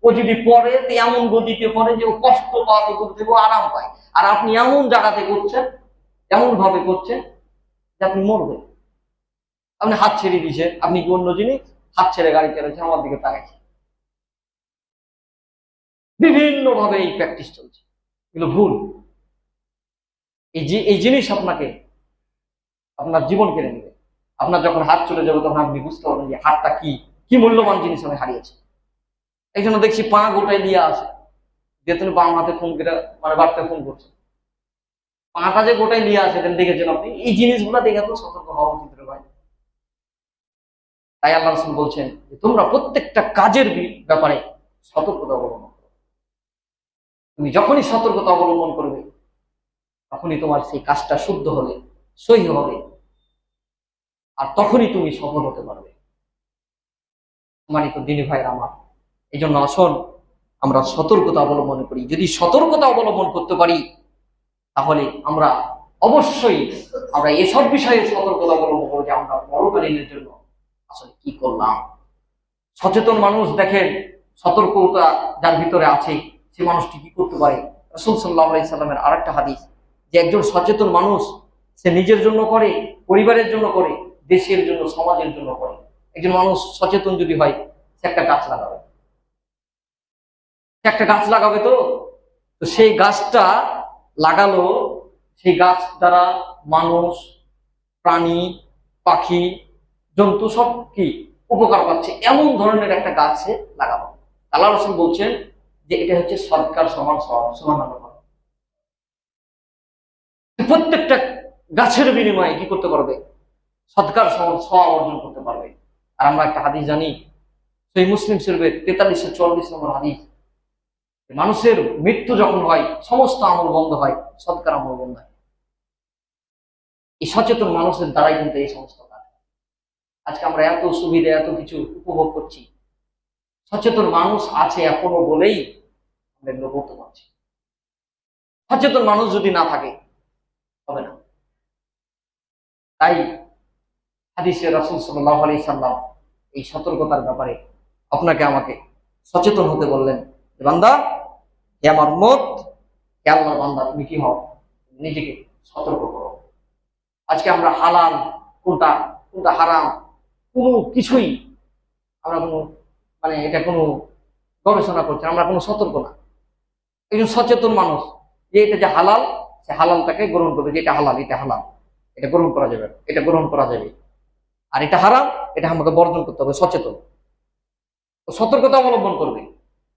ও যদি পড়ে তো এমন গতিতে পড়ে যে ও কষ্ট পাওয়াতে করতে ও আরাম পায়, আর আপনি এমন জায়গাতে করছেন, এমন ভাবে করছেন যে আপনি মরবেন। আপনি হাত ছেড়ে দিয়েছেন, আপনি কি অন্য জিনিস হাত ছেড়ে গাড়ি চালাচ্ছেন, আমার দিকে তাকাইছেন। বিভিন্ন ভাবে এই প্র্যাকটিস চলছে, এগুলো ভুল। এই জিনিস আপনাকে আপনার জীবন কেড়ে নেবে। আপনার যখন হাত চলে যাবে তখন আপনি বুঝতে পারবেন যে হাতটা কি কি মূল্যবান জিনিস আমি হারিয়েছি। এই জন্য দেখছি পা গোটাই দিয়ে আছে, যে তুমি বাম হাতে ফোন করে মানে বাড়তে ফোন করছে, পাটা যে গোটাই দিয়ে আছে দেখেছেন আপনি। এই জিনিসগুলো দেখে তো সতর্ক হওয়া উচিত রে ভাই। তাই আল্লাহ রাসূল বলছেন যে তোমরা প্রত্যেকটা কাজের ব্যাপারে সতর্কতা অবলম্বন করো। তুমি যখনই সতর্কতা অবলম্বন করবে তখনই তোমার সেই কাজটা শুদ্ধ হবে, সহি হবে, আর তখনই তুমি সফল হতে পারবে। সম্মানিত দিনী ভাইরা আমার, এই জন্য আসুন আমরা সতর্কতা অবলম্বন করি। যদি সতর্কতা অবলম্বন করতে পারি তাহলে আমরা অবশ্যই আমরা এসব বিষয়ে সতর্কতা অবলম্বন করবো যে আমরা পরকালীনের জন্য আসলে কি করলাম। সচেতন মানুষ দেখেন, সতর্কতা যার ভিতরে আছে সে মানুষটি কি করতে পারে। রাসূল সাল্লাল্লাহু আলাইহি সাল্লামের আরেকটা হাদিস যে একজন সচেতন মানুষ সে নিজের জন্য করে, পরিবারের জন্য করে, দেশের জন্য, সমাজের জন্য করে। একজন মানুষ সচেতন যদি হয় সে একটা গাছ লাগাবে, সে একটা গাছ লাগাবে। তো সেই গাছটা লাগালো, সেই গাছ দ্বারা মানুষ, প্রাণী, পাখি, জন্তু সব কি উপকার পাচ্ছে, এমন ধরনের একটা গাছ সে লাগাবো। আল্লাহ রাসূল বলছেন যে এটা হচ্ছে সদকার সমান সওয়াব। সুবহানাল্লাহ। প্রত্যেকটা গাছের বিনিময়ে কি করতে পারবে? সদকার সমান সওয়াব অর্জন করতে পারবে। আর আমরা একটা হাদিস জানি, সেই মুসলিম শরীফের 4344 নম্বর হাদিস, মানুষের মৃত্যু যখন হয় সমস্ত আমল বন্ধ হয়, সদকার আমল বন্ধ হয়। এই সচেতন মানুষের দ্বারাই কিন্তু এই সমস্ত কাজ। আজকে আমরা এত সুবিধা, এত কিছু উপভোগ করছি, সচেতন মানুষ আছে এখনো বলেই আমরা এগুলো করতে পারছি। সচেতন মানুষ যদি না থাকে হবে না। তাই হাদিসে রাসূল সাল্লাল্লাহু আলাইহি সাল্লাম এই সতর্কতার ব্যাপারে আপনাকে আমাকে সচেতন হতে বললেন যে বান্দা, হে আমার উম্মত, হে আল্লাহর বান্দা, তুমি কি হও? নিজেকে সতর্ক করো। আজকে আমরা হালাল কোনটা কোনটা হারাম কোনো কিছুই আমরা কোনো মানে এটা কোনো গবেষণা করছি, আমরা কোনো সতর্ক না। একজন সচেতন মানুষ যে এটা যে হালাল, সে হালালটাকে গ্রহণ করবে, যে এটা হালাল, এটা হালাল, এটা গ্রহণ করা যাবে, এটা গ্রহণ করা যাবে, আর এটা হারাম, এটা আমাকে বর্জন করতে হবে। সচেতন, সতর্কতা অবলম্বন করবে।